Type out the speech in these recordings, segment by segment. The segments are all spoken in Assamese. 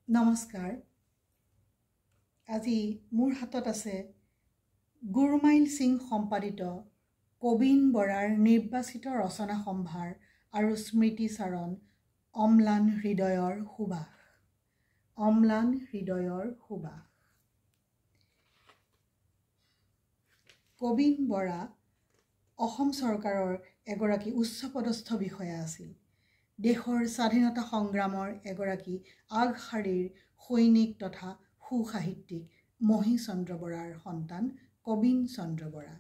নমস্কাৰ আজি মোৰ হাতত আছে গুৰমাইল সিং সম্পাদিত কবিন বৰাৰ নিৰ্বাচিত ৰচনা সম্ভাৰ আৰু স্মৃতিচাৰণ অম্লান হৃদয়ৰ সুবাস। অম্লান হৃদয়ৰ সুবাস। কবিন বৰা অসম চৰকাৰৰ এগৰাকী উচ্চপদস্থ বিষয়া আছিল। দেশৰ স্বাধীনতা সংগ্ৰামৰ এগৰাকী আগশাৰীৰ সৈনিক তথা সুসাহিত্যিক মহী চন্দ্ৰ বৰাৰ সন্তান কবিন চন্দ্ৰ বৰা।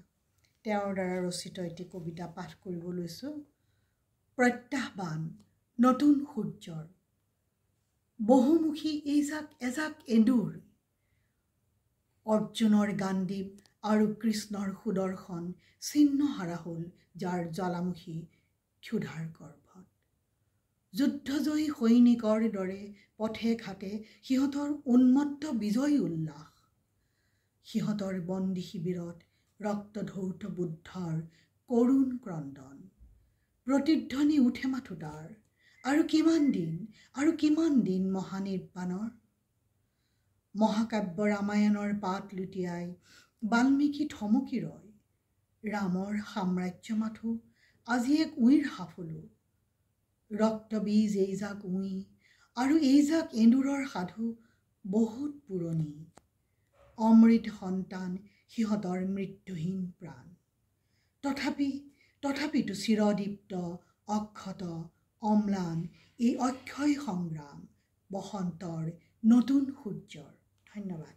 তেওঁৰ দ্বাৰা ৰচিত এটি কবিতা পাঠ কৰিব লৈছোঁ। প্ৰত্যাহ্বান নতুন সূৰ্যৰ বহুমুখী এজাক এন্দুৰ, অৰ্জুনৰ গাণ্ডীৱ আৰু কৃষ্ণৰ সুদৰ্শন ছিন্নহাৰা হ'ল যাৰ জ্বালামুখী ক্ষুধাৰ গৰ্ভত। যুদ্ধজয়ী সৈনিকৰ দৰে পথে ঘাটে সিহঁতৰ উন্মত্ত বিজয় উল্লাস। সিহঁতৰ বন্দী শিবিৰত ৰক্তধৌত বুদ্ধৰ কৰুণ ক্ৰন্দন। প্ৰতিধ্বনি উঠে মাথো তাৰ, আৰু কিমান দিন মহানিৰ্বাণৰ। মহাকাব্য ৰামায়ণৰ পাত লুটিয়াই বাল্মীকি থমকি ৰয়। ৰামৰ সাম্ৰাজ্য মাথো আজি এক উইৰ সাফলো। ৰক্তবীজ এইজাক উই আৰু এইজাক এন্দুৰৰ সাধু বহুত পুৰণি। অমৃত সন্তান সিহঁতৰ মৃত্যুহীন প্ৰাণ। তথাপিতো চিৰদীপ্ত অক্ষত অম্লান এই অক্ষয় সংগ্ৰাম বসন্তৰ নতুন সূৰ্যৰ। ধন্যবাদ।